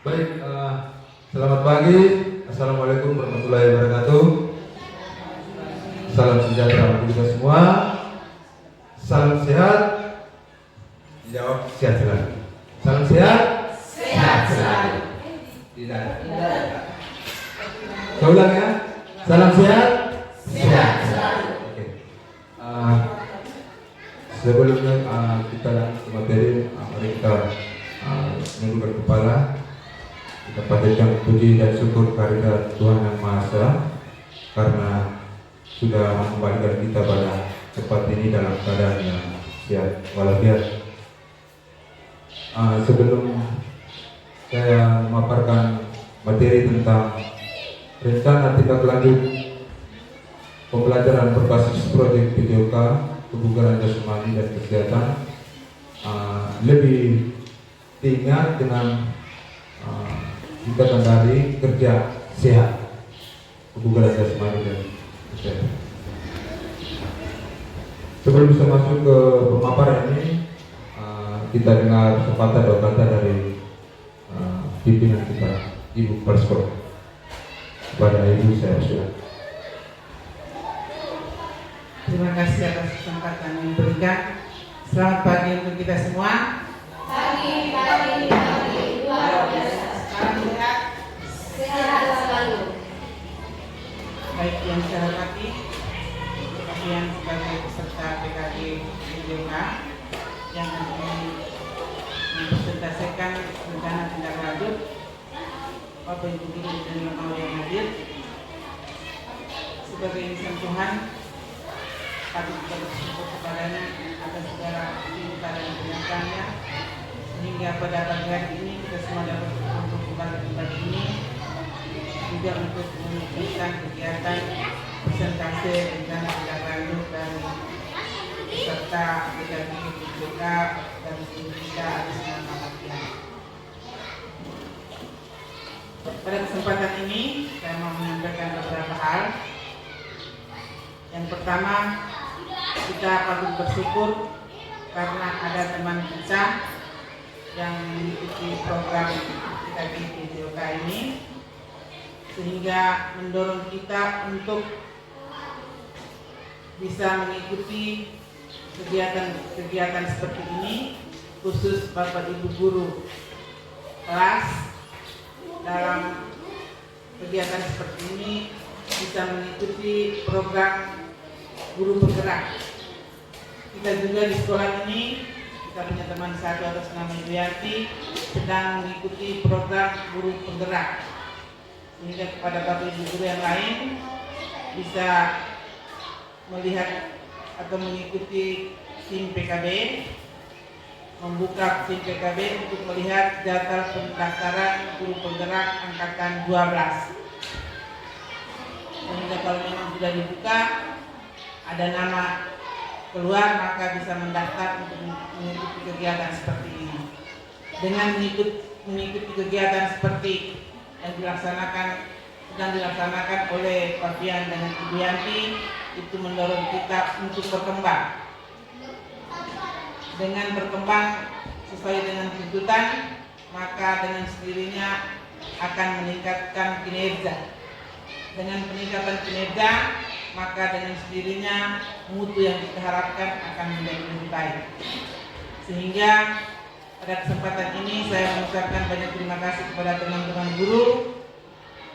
Baik, selamat pagi. Assalamualaikum warahmatullahi wabarakatuh. Salam sejahtera untuk kita semua. Salam sehat. Jawab sehat selalu. Salam sehat. Sehat selalu. Tidak. Saya ulang ya. Salam sehat. Sehat selalu. Oke. Sebelumnya kita lanjut ke materi. Mari kita menundukkan kepala. Kita panjatkan puji dan syukur kehadirat Tuhan Yang Maha Esa karena sudah mengembalikan kita pada tempat ini dalam keadaan yang sehat walafiat. Sebelum saya memaparkan materi tentang rencana tindak lanjut pembelajaran berbasis proyek PJOK kebugaran jasmani dan kesehatan, lebih diingat dengan tingkatan dari kerja sehat kebugaran jasmani dan kesehatan. Sebelum bisa masuk ke pemaparan ini, kita dengar sepatah dua kata dari pimpinan kita, Ibu Perskop. Kepada Ibu saya persilakan. Terima kasih atas kesempatan yang diberikan. Selamat pagi untuk kita semua. Pagi. Luar biasa. Salam sehat. Sehat selalu. Baik yang saya hormati, kalian sebagai peserta PKG PJOK yang akan mempresentasikan rencana tindak lanjut Bapak Ibu Guru dan Lembaga yang hadir. Sebagai insan Tuhan, kami juga bersyukur kepadanya atas segala cinta dan kenyataannya, sehingga pada pagi hari ini kita semua dapat berkumpul kembali di tempat ini juga untuk menunjukkan kegiatan presentasi rencana tindak lanjut dari peserta PKG PJOK dan seluruh kita atas nama latihan. Pada kesempatan ini saya mau menyampaikan beberapa hal. Yang pertama, kita patut bersyukur karena ada teman kita yang mengikuti program PKG PJOK ini, sehingga mendorong kita untuk bisa mengikuti kegiatan seperti ini, khusus Bapak Ibu Guru kelas dalam kegiatan seperti ini bisa mengikuti program guru penggerak. Kita juga di sekolah ini, kita punya teman satu atas nama Ibu Yanti sedang mengikuti program guru penggerak, sehingga kepada Bapak Ibu Guru yang lain bisa melihat atau mengikuti tim PKB, membuka tim PKB untuk melihat data pendaftaran guru penggerak angkatan 12. Sehingga kalau memang sudah dibuka, ada nama keluar, maka bisa mendaftar untuk mengikuti kegiatan seperti ini. Dengan mengikuti kegiatan seperti yang sedang dilaksanakan oleh Pak Pian dan Ibu Yanti, itu mendorong kita untuk berkembang. Dengan berkembang sesuai dengan tuntutan, maka dengan sendirinya akan meningkatkan kinerja. Dengan peningkatan kinerja, maka dengan sendirinya mutu yang kita harapkan akan menjadi lebih baik. Sehingga pada kesempatan ini saya mengucapkan banyak terima kasih kepada teman-teman guru.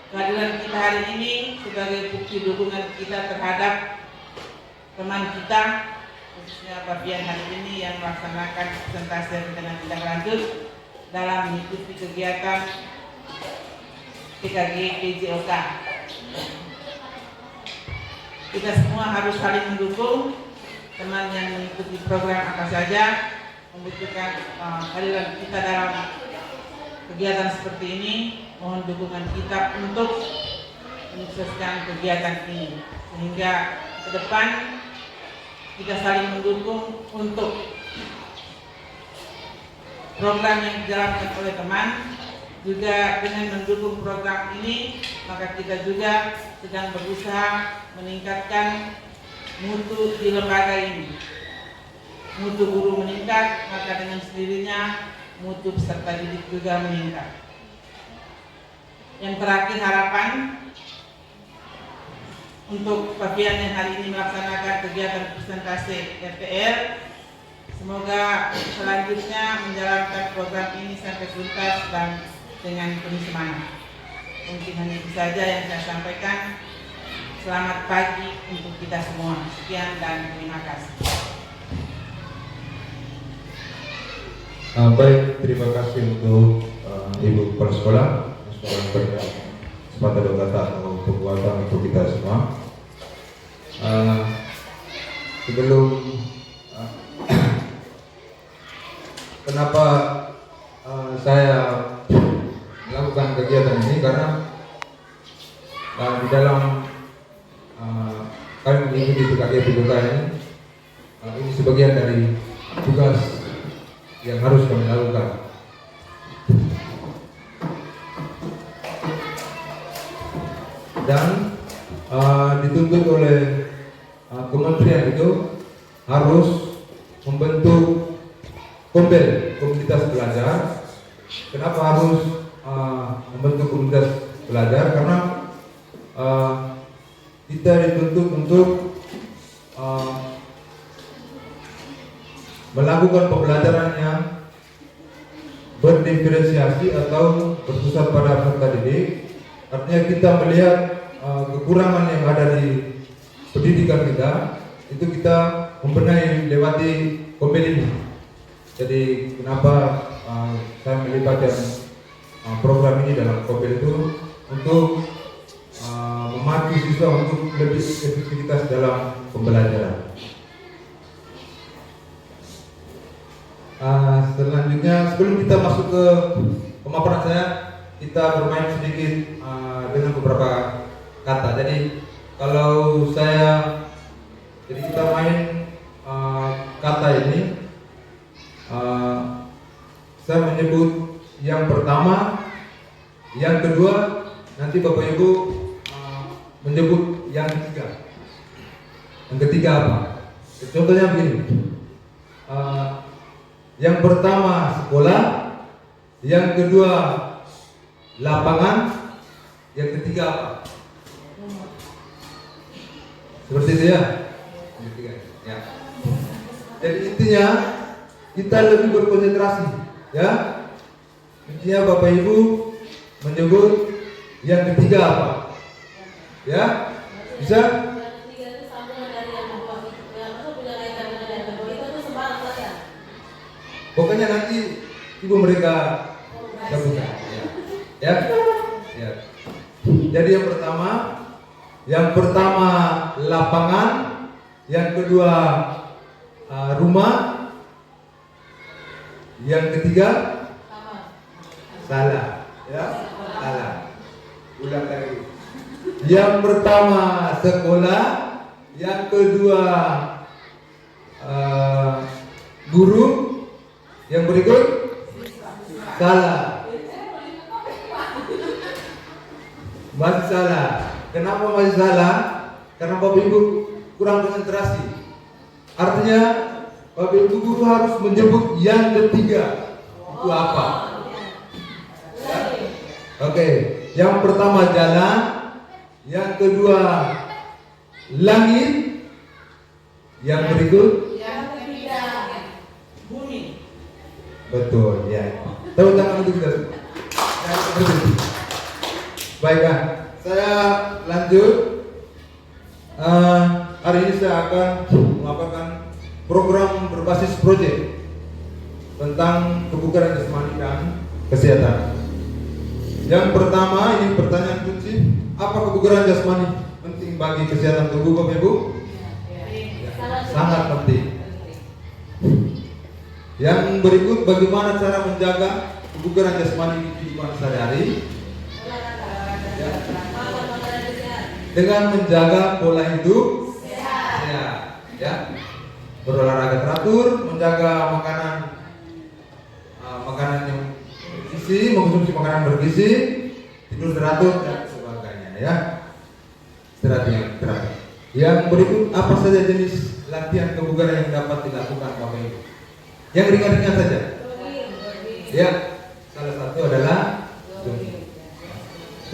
Kehadiran kita hari ini sebagai bukti dukungan kita terhadap teman kita, khususnya Pak Pian hari ini yang melaksanakan presentasi rencana tindak lanjut dalam mengikuti kegiatan PKG PJOK. Kita semua harus saling mendukung. Teman yang mengikuti program apa saja membutuhkan kehadiran kita dalam kegiatan seperti ini. Mohon dukungan kita untuk menyukseskan kegiatan ini, sehingga ke depan kita saling mendukung untuk program yang dijalankan oleh teman. Juga dengan mendukung program ini, maka kita juga sedang berusaha meningkatkan mutu di lembaga ini. Mutu guru meningkat, maka dengan sendirinya mutu peserta didik juga meningkat. Yang terakhir harapan untuk Pavian yang hari ini melaksanakan kegiatan presentasi RTR. Semoga selanjutnya menjalankan program ini sampai tuntas dan dengan penuh semangat. Mungkin hanya itu saja yang saya sampaikan. Selamat pagi untuk kita semua. Sekian dan terima kasih. Baik, terima kasih untuk Ibu Kepala Sekolah yang sudah memberikan kesempatan dan kata atau kekuatan untuk kita semua. Sebelum kenapa saya melakukan kegiatan ini, karena di dalam kami mengikuti PKG PKK ini sebagian dari tugas yang harus kami lakukan. Dan dituntut oleh kementerian itu harus membentuk komunitas belajar. Kenapa harus membentuk komunitas belajar? Karena kita dituntut untuk melakukan pembelajaran yang berdiferensiasi atau berpusat pada peserta didik. Artinya kita melihat kekurangan yang ada di pendidikan kita, itu kita membenahi lewati Kopel ini. Jadi kenapa saya melibatkan program ini dalam Kopel itu untuk memacu siswa untuk lebih efektivitas dalam pembelajaran. Selanjutnya, sebelum kita masuk ke pemaparan saya, kita bermain sedikit dengan beberapa kata. Jadi kalau jadi kita main kata ini, saya menyebut yang pertama, yang kedua, nanti Bapak Ibu menyebut yang ketiga. Yang ketiga apa? Contohnya begini. Yang pertama sekolah, yang kedua lapangan, yang ketiga apa? Seperti itu ya. Yang ketiga, ya. Jadi intinya kita lebih berkonsentrasi, ya. Intinya Bapak Ibu menyebut yang ketiga apa? Ya, bisa? Pokoknya nanti ibu mereka gabungkan, ya. Ya. Jadi yang pertama lapangan, yang kedua rumah, yang ketiga salah, ya, salah. Ulang lagi. Yang pertama sekolah, yang kedua guru, yang berikut salah. Masih salah. Kenapa masih salah? Karena Bapak Ibu kurang konsentrasi. Artinya Bapak Ibu guru harus menyebut yang ketiga. Itu apa? Ya? Oke. Yang pertama jalan, yang kedua langit, yang berikut bumi. betul, ya. Tepuk tangan untuk kita. Baiklah, saya lanjut. Hari ini saya akan melakukan program berbasis proyek tentang kebugaran jasmani dan kesehatan. Yang pertama, ini pertanyaan kunci: apa kebugaran jasmani penting bagi kesehatan tubuh, Bapak Ibu? Sangat penting. Yang berikut, bagaimana cara menjaga kebugaran jasmani di kehidupan sehari-hari? Dengan menjaga pola hidup sehat, ya. Berolahraga teratur, menjaga makanan yang bergizi, mengkonsumsi makanan bergizi, tidur teratur dan sebagainya, ya. Teratur. Yang berikut, apa saja jenis latihan kebugaran yang dapat dilakukan Bapak Ibu? Yang ringan-ringan saja. Ya, salah satu adalah jogging.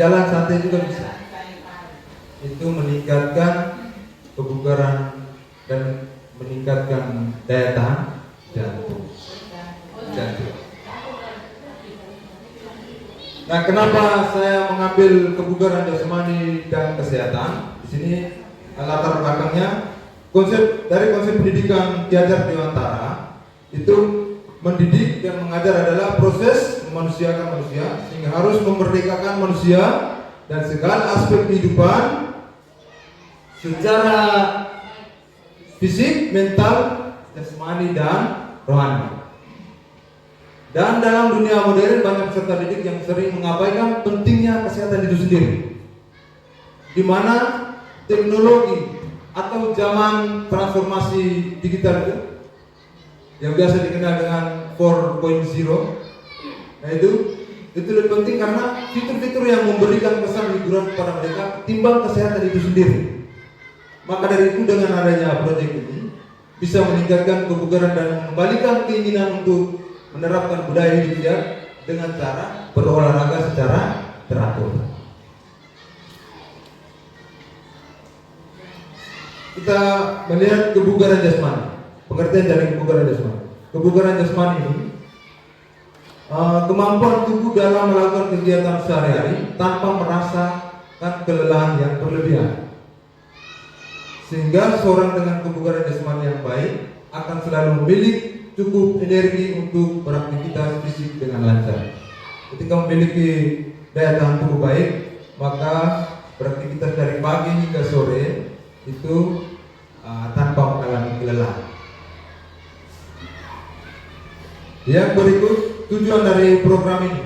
jalan santai juga bisa. Itu meningkatkan kebugaran dan meningkatkan daya tahan jantung. Nah, kenapa saya mengambil kebugaran jasmani dan kesehatan? Di sini latar belakangnya konsep pendidikan Ki Hajar Dewantara itu mendidik dan mengajar adalah proses memanusiakan manusia sehingga harus memerdekakan manusia dan segala aspek kehidupan secara fisik, mental, jasmani dan rohani. Dan dalam dunia modern banyak peserta didik yang sering mengabaikan pentingnya kesehatan itu sendiri, di mana teknologi atau zaman transformasi digital itu yang biasa dikenal dengan 4.0, nah itu lebih penting karena fitur-fitur yang memberikan kesan hiburan kepada mereka ketimbang kesehatan itu sendiri. Maka dari itu dengan adanya proyek ini bisa meningkatkan kebugaran dan mengembalikan keinginan untuk menerapkan budaya hidup sehat dengan cara berolahraga secara teratur. Kita melihat kebugaran jasmani. Pengertian dari kebugaran jasmani. Kebugaran jasmani ini kemampuan tubuh dalam melakukan kegiatan sehari-hari tanpa merasakan kelelahan yang berlebihan. Sehingga seorang dengan kebugaran jasmani yang baik akan selalu memiliki cukup energi untuk beraktivitas fisik dengan lancar. Ketika memiliki daya tahan tubuh baik, maka beraktivitas dari pagi hingga sore itu tanpa mengalami kelelahan. Yang berikut tujuan dari program ini.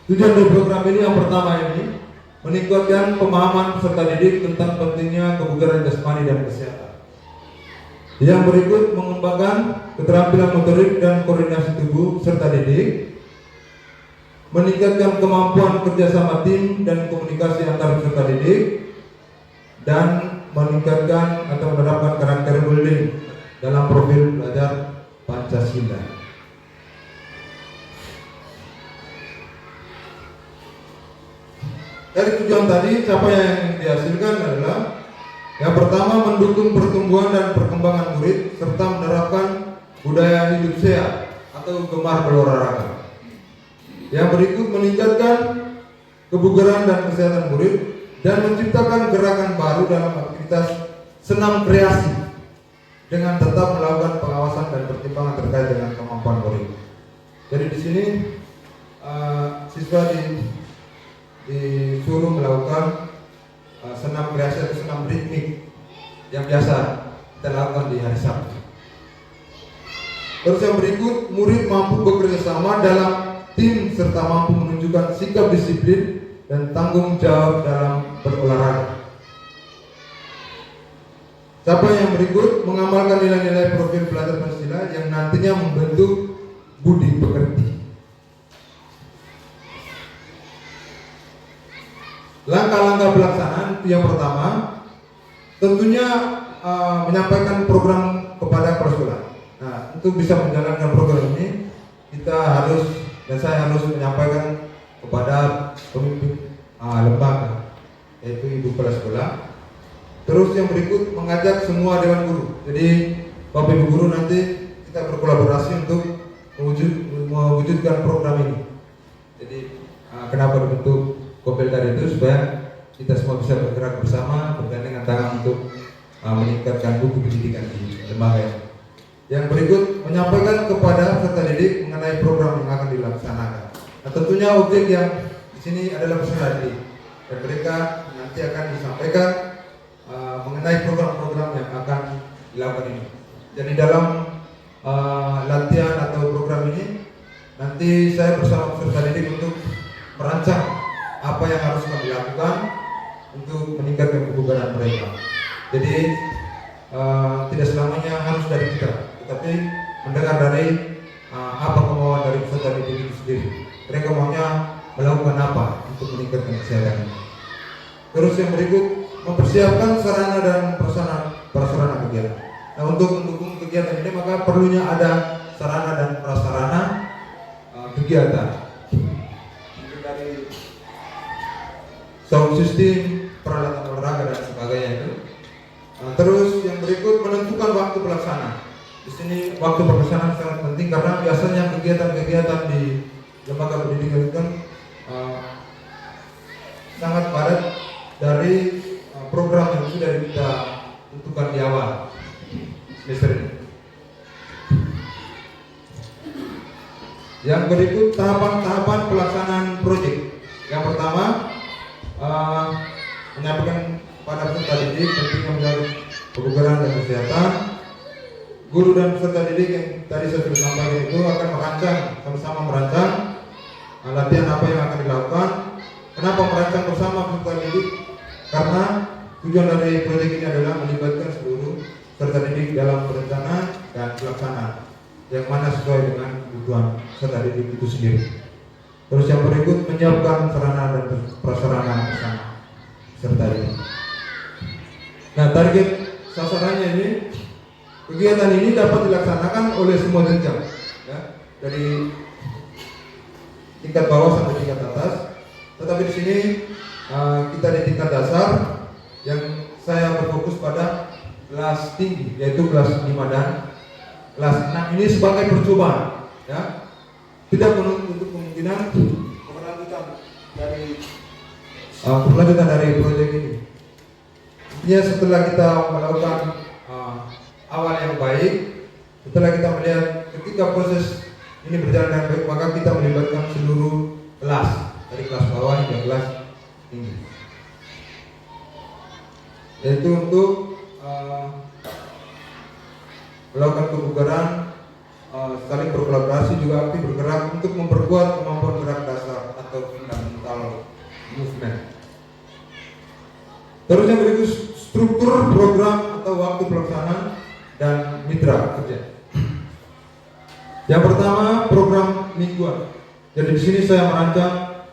Tujuan dari program ini yang pertama ini meningkatkan pemahaman peserta didik tentang pentingnya kebugaran jasmani dan kesehatan. Yang berikut mengembangkan keterampilan motorik dan koordinasi tubuh serta didik, meningkatkan kemampuan kerjasama tim dan komunikasi antar peserta didik, dan meningkatkan atau menerapkan karakter building dalam profil belajar Pancasila. Dari tujuan tadi, capaian yang dihasilkan adalah yang pertama, mendukung pertumbuhan dan perkembangan murid serta menerapkan budaya hidup sehat atau gemar berolahraga. Yang berikut, meningkatkan kebugaran dan kesehatan murid dan menciptakan gerakan baru dalam aktivitas senam kreasi dengan tetap melakukan pengawasan dan pertimbangan terkait dengan kemampuan murid. Jadi di sini siswa disuruh melakukan senam kreasi atau senam ritmik yang biasa kita lakukan di hari Sabtu. Terus yang berikut, murid mampu bekerja sama dalam tim serta mampu menunjukkan sikap disiplin dan tanggung jawab dalam berolahraga. Capaian yang berikut, mengamalkan nilai-nilai profil belajar Pancasila yang nantinya membentuk budi pekerti. Langkah-langkah pelaksanaan yang pertama, tentunya menyampaikan program kepada kepala sekolah. Nah, untuk bisa menjalankan program ini, saya harus menyampaikan kepada pemimpin lembaga, yaitu ibu kepala sekolah. Terus yang berikut, mengajak semua dewan guru. Jadi, Bapak Ibu guru nanti kita berkolaborasi untuk mewujudkan program ini. Jadi, kenapa dibentuk Kopel tadi itu supaya kita semua bisa bergerak bersama, bergandengan tangan untuk meningkatkan buku pendidikan di lembaga ini. Yang berikut, menyampaikan kepada peserta didik mengenai program yang akan dilaksanakan. Nah, tentunya objek yang di sini adalah peserta didik dan mereka nanti akan disampaikan mengenai program-program yang akan dilakukan ini. Jadi dalam latihan atau program ini nanti saya bersama peserta didik untuk merancang apa yang harus kami lakukan untuk meningkatkan kebugaran mereka. Jadi tidak selamanya harus dari kita, tetapi mendengar dari apa kemauan dari peserta didik itu sendiri. Mereka maunya melakukan apa untuk meningkatkan kesehatan. Terus yang berikut, mempersiapkan sarana dan prasarana kegiatan. Nah, untuk mendukung kegiatan ini maka perlunya ada sarana dan prasarana kegiatan. sound system, peralatan olahraga dan sebagainya itu. Terus yang berikut menentukan waktu pelaksana. Di sini waktu pelaksanaan sangat penting karena biasanya kegiatan-kegiatan di lembaga pendidikan itu kan sangat padat dari program yang sudah kita tentukan di awal semester ini. Yang berikut tahapan-tahapan pelaksanaan proyek. Yang pertama, menyampaikan pada peserta didik pentingnya menjaga kebugaran dan kesehatan. Guru dan peserta didik yang tadi saya sudah sampaikan itu akan sama-sama merancang latihan apa yang akan dilakukan. Kenapa merancang bersama peserta didik? Karena tujuan dari proyek ini adalah melibatkan seluruh peserta didik dalam perencanaan dan pelaksanaan yang mana sesuai dengan kebutuhan peserta didik itu sendiri. Terus yang berikut menyiapkan sarana dan prasarana bersama peserta didik. Nah, target sasarannya ini, kegiatan ini dapat dilaksanakan oleh semua jenjang, ya, dari tingkat bawah sampai tingkat atas. Tetapi di sini kita di tingkat dasar yang saya berfokus pada kelas tinggi, yaitu kelas 5 dan kelas 6 ini sebagai percobaan, ya. Tidak menutup kemungkinan keberlanjutan dari proyek ini. Ya, setelah kita melakukan awal yang baik, setelah kita melihat ketika proses ini berjalan dengan baik, maka kita melibatkan seluruh kelas dari kelas bawah hingga kelas tinggi, yaitu untuk melakukan kebugaran, saling berkolaborasi, juga aktif bergerak untuk memperkuat kemampuan gerak dasar atau fundamental movement. Terus yang berikut struktur program atau waktu pelaksanaan dan mitra kerja. Yang pertama, program mingguan. Jadi di sini saya merancang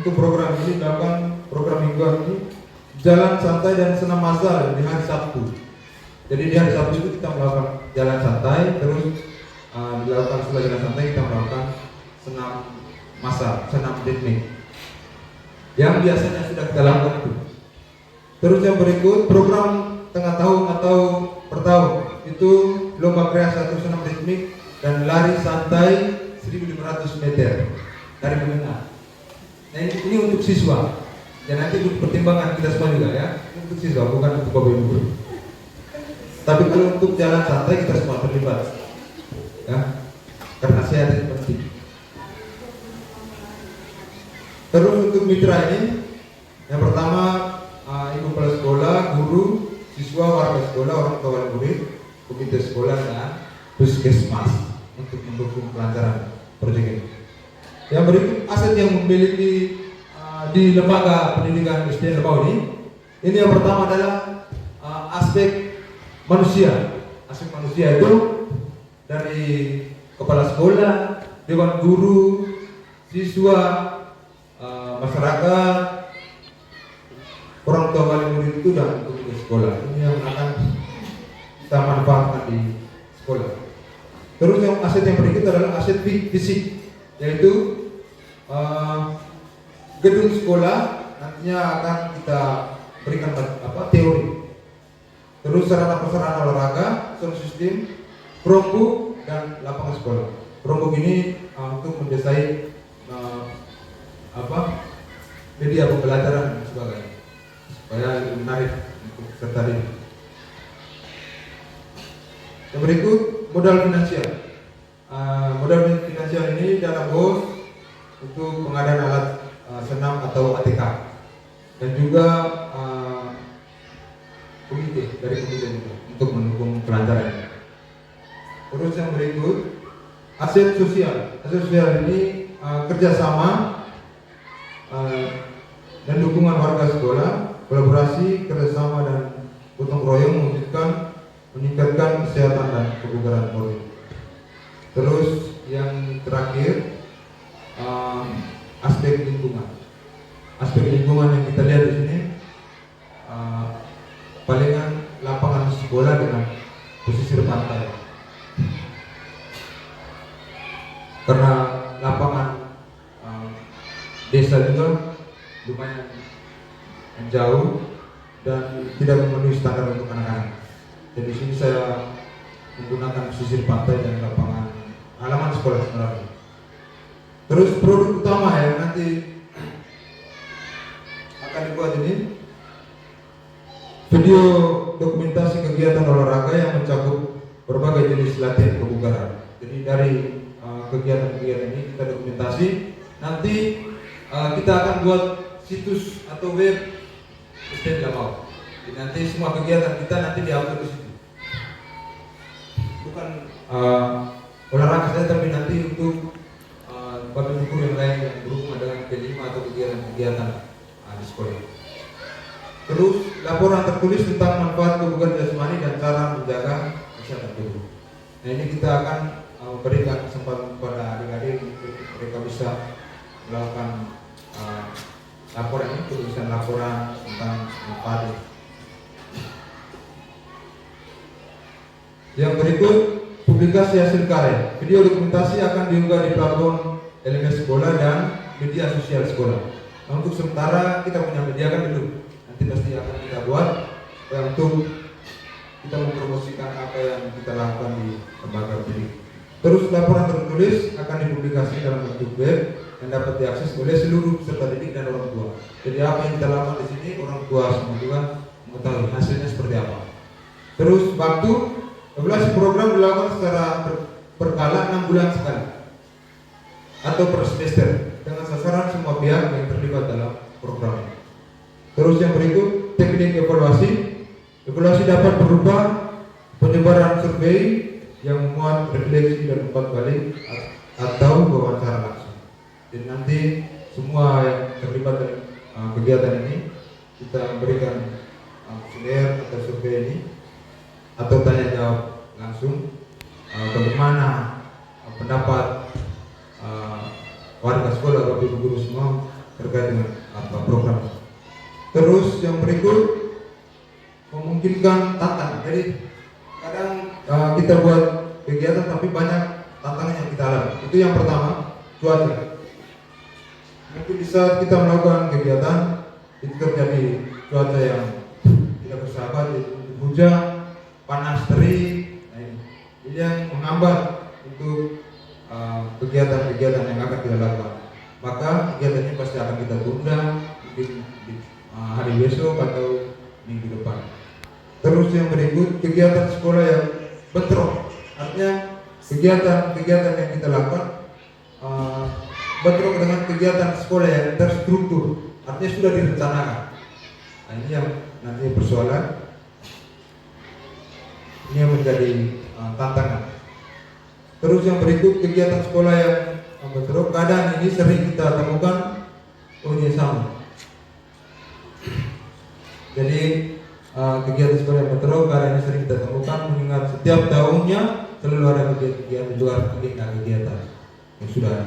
untuk program ini dilakukan program mingguan ini jalan santai dan senam massal di hari Sabtu. Jadi di hari Sabtu itu kita melakukan jalan santai, terus dilakukan setelah jalan santai kita melakukan senam massal, senam ritmik yang biasanya sudah kita lakukan itu. Terus yang berikut program tengah tahun atau per tahun itu lomba kreasi atau senam ritmik dan lari santai 1.500 meter dari menengah. Nah ini untuk siswa dan nanti untuk pertimbangan kita semua juga, ya. Ini untuk siswa, bukan untuk bapak ibu. Tapi kalau untuk jalan santai kita semua terlibat, ya, karena sehat itu penting. Terus untuk mitra ini, yang pertama ibu kepala sekolah, guru, siswa, warga sekolah, orang tua dan murid, komite sekolah dan puskesmas untuk mendukung kelancaran proyek ini. Yang berikut aset yang memiliki di lembaga pendidikan SDN Lebau ini yang pertama adalah aspek manusia. Aspek manusia itu dari kepala sekolah, dewan guru, siswa, masyarakat, orang tua wali murid itu dan komite sekolah. Ini yang akan kita manfaatkan di sekolah. Terus yang aset yang berikut adalah aset fisik, yaitu gedung sekolah nantinya akan kita berikan teori. Terus sarana prasarana olahraga, sound system, Chromebook dan lapangan sekolah. Chromebook ini untuk mendesai media pembelajaran dan sebagainya supaya lebih menarik untuk peserta didik. Yang berikut modal finansial. Modal finansial ini dana bos untuk pengadaan alat senam atau ATK dan juga komite dari komite itu untuk mendukung kelancaran. Terus yang berikut aset sosial. Aset sosial ini kerjasama dan dukungan warga sekolah, kolaborasi, kerjasama dan gotong royong mewujudkan meningkatkan kesehatan dan kebugaran murid. Terus yang terakhir aspek lingkungan. Aspek lingkungan yang kita lihat di sini palingan lapangan sekolah dengan pesisir pantai. Karena lapangan desa juga lumayan jauh dan tidak memenuhi standar untuk anak-anak. Jadi di sini saya menggunakan pesisir pantai dan lapangan halaman sekolah sebenarnya. Terus produk utama yang nanti akan dibuat ini video dokumentasi kegiatan olahraga yang mencakup berbagai jenis latihan kebugaran. Jadi dari kegiatan-kegiatan ini kita dokumentasi. Nanti kita akan buat situs atau web STM Jamau. Jadi nanti semua kegiatan kita nanti diupload di situ. Bukan olahraga saja, tapi nanti untuk bagian ukur yang lain yang berhubungan dengan P5 atau kegiatan-kegiatan di sekolah. Terus laporan tertulis tentang manfaat kebugaran jasmani dan cara menjaga kesehatan tubuh. Nah ini kita akan berikan kesempatan kepada adik-adik untuk mereka bisa melakukan laporan ini, tulisan laporan tentang manfaat. Yang berikut publikasi hasil karya. Video dokumentasi akan diunggah di platform LMS sekolah dan media sosial sekolah. Nah, untuk sementara kita punya media kan dulu. Nanti pasti akan kita buat untuk kita mempromosikan apa yang kita lakukan di lembaga pendidik. Terus laporan tertulis akan dipublikasikan dalam bentuk web yang dapat diakses oleh seluruh peserta didik dan orang tua. Jadi apa yang kita lakukan di sini orang tua semua juga mengetahui hasilnya seperti apa. Terus waktu evaluasi program dilakukan secara berkala 6 bulan sekali atau per semester dengan sasaran semua pihak yang terlibat dalam program ini. Terus yang berikut teknik evaluasi. Evaluasi dapat berupa penyebaran survei yang memuat refleksi dan umpan balik atau wawancara langsung. Jadi nanti semua yang terlibat dalam kegiatan ini kita berikan kuesioner atau survei ini atau tanya jawab langsung bagaimana pendapat warga sekolah atau ibu guru semua terkait dengan program. Terus yang berikut memungkinkan tantangan. Jadi kadang kita buat kegiatan tapi banyak tantangan yang kita alami. Itu yang pertama, cuaca. Mungkin di saat kita melakukan kegiatan itu terjadi cuaca yang tidak bersahabat, yaitu hujan, panas, terik. Nah, ini yang menghambat untuk kegiatan-kegiatan yang akan kita lakukan. Maka kegiatan ini pasti akan kita tunda mungkin di hari besok atau minggu depan. Terus yang berikut kegiatan sekolah yang bentrok, artinya kegiatan-kegiatan yang kita lakukan bentrok dengan kegiatan sekolah yang terstruktur, artinya sudah direncanakan. Nah, ini yang nanti persoalan, ini yang menjadi tantangan. Terus yang berikut kegiatan sekolah yang bentrok, kadang ini sering kita temukan ini sama. Jadi kegiatan sekolah yang bentrok karena ini sering kita temukan mengingat setiap tahunnya selalu ada kegiatan di luar kegiatan yang sudah ada.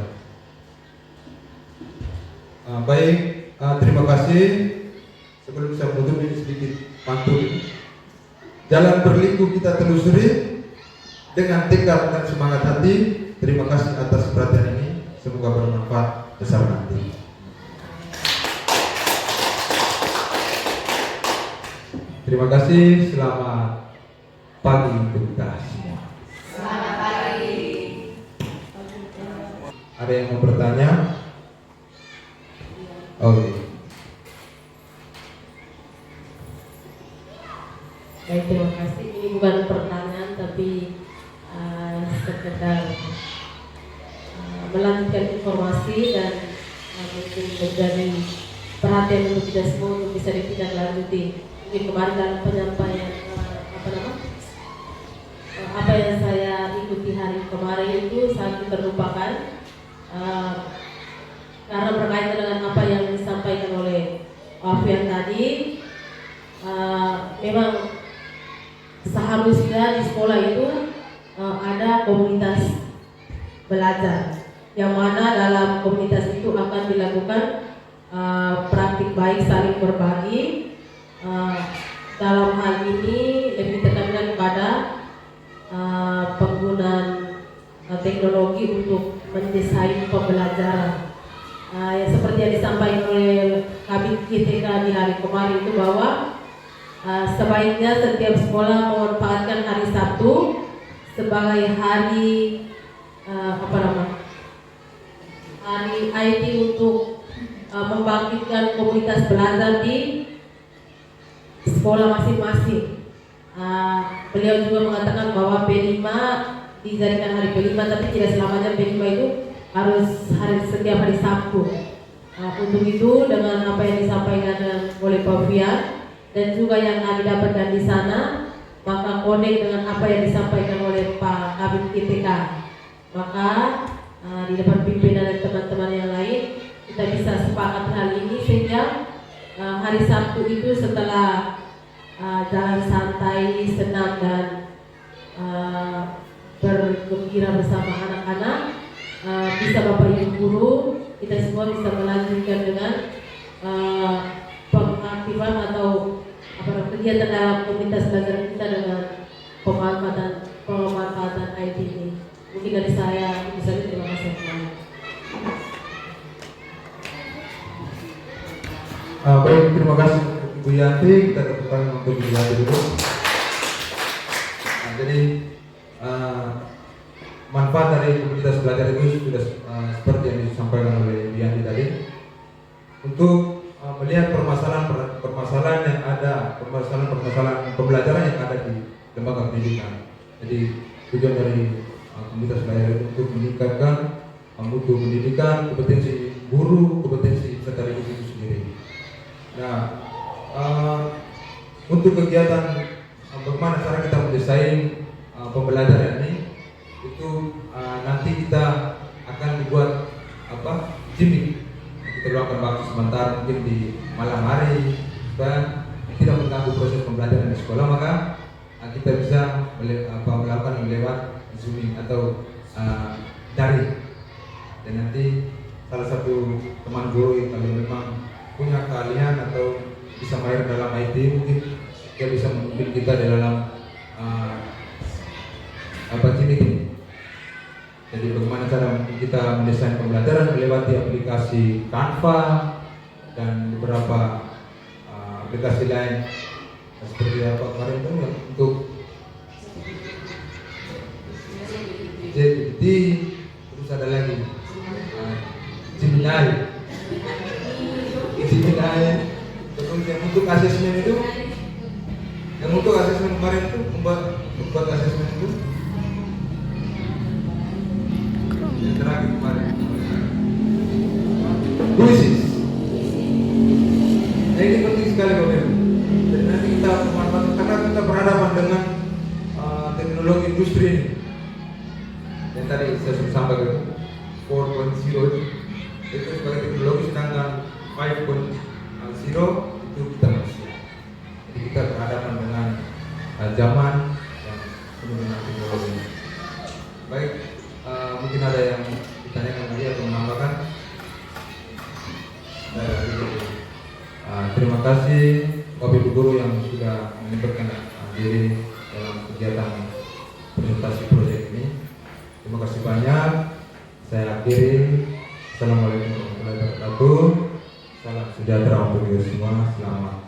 Baik, terima kasih. Sebelum saya menutup ini sedikit pantun. Jalan berliku kita telusuri dengan tekad dan semangat hati. Terima kasih atas perhatian ini. Semoga bermanfaat besar nanti. Terima kasih, selamat pagi untuk kita semua. Selamat pagi. Ada yang mau bertanya? Oke. Baik, terima kasih. Ini bukan pertanyaan tapi sekedar melanjutkan informasi dan mungkin menjadi perhatian untuk kita semua untuk bisa ditindaklanjuti. Mungkin kemarin dalam penyampaian apa yang saya ikuti hari kemarin itu sangat terlupakan karena berkaitan dengan apa yang disampaikan oleh Alfian tadi. Memang seharusnya di sekolah itu ada komunitas belajar yang mana dalam komunitas itu akan dilakukan praktik baik saling berbagi. Dalam hal ini lebih ditekankan kepada penggunaan teknologi untuk mendesain pembelajaran Ya, seperti yang disampaikan oleh Kabid ITK di hari kemarin itu bahwa sebaiknya setiap sekolah memanfaatkan hari Sabtu sebagai hari hari IT untuk membangkitkan komunitas belajar di sekolah masing-masing. Beliau juga mengatakan bahwa P5 dijadikan hari P5, tapi tidak selamanya P5 itu harus setiap hari Sabtu. Untuk itu dengan apa yang disampaikan oleh Pak Fian dan juga yang kami dapatkan di sana, maka connect dengan apa yang disampaikan oleh Pak Kabid ITK, maka di depan pimpinan dan teman-teman yang lain kita bisa sepakat hal ini sehingga hari Sabtu itu setelah jalan santai, senang dan bergembira bersama anak-anak, bisa Bapak Ibu guru kita semua bisa melanjutkan dengan pengaktifan atau kegiatan dalam komunitas belajar kita dengan pemanfaatan IT ini. Mungkin dari saya itu saja, terima kasih. Baik, terima kasih Ibu Yanti. Kita tepukkan untuk Ibu Yanti dulu. Jadi manfaat dari komunitas belajar itu sudah seperti yang disampaikan oleh Ibu Yanti tadi, untuk melihat permasalahan yang ada, permasalahan pembelajaran yang ada di lembaga pendidikan. Jadi tujuan dari komunitas belajar itu untuk meningkatkan mutu pendidikan, kompetensi guru, kompetensi peserta didik itu sendiri. Nah, untuk kegiatan bagaimana cara kita mendesain pembelajaran ini, itu nanti kita akan dibuat gimmick. Kita luangkan waktu sebentar mungkin di malam hari supaya tidak mengganggu proses pembelajaran di sekolah, maka kita bisa melakukan lewat Zoom atau daring. Dan nanti salah satu teman guru yang kalau memang punya keahlian atau bisa mahir dalam IT, mungkin dia bisa memimpin kita di dalam ini. Jadi bagaimana cara kita mendesain pembelajaran melewati aplikasi Canva dan beberapa aplikasi lain seperti apa kemarin itu yang untuk GPT, terus ada lagi Gemini, terus yang untuk asesmen itu, yang untuk asesmen kemarin itu membuat asesmen itu yang terakhir kemarin Quizzes. Nah, ini penting sekali Bapak Ibu. Jadi nanti kita memanfaatkan karena kita berhadapan dengan teknologi industri ini. Yang tadi saya sudah sampaikan 4.0 itu sebagai teknologi, sedangkan 5.0 itu kita manusia. Jadi kita berhadapan dengan zaman yang penuh dengan teknologi. Baik, mungkin ada yang ditanyakan lagi atau menambahkan? Terima kasih Bapak Ibu guru yang sudah menyempatkan diri dalam kegiatan presentasi proyek ini. Terima kasih banyak. Saya akhiri. Assalamualaikum warahmatullahi wabarakatuh. Salam sejahtera untuk kita semua. Selamat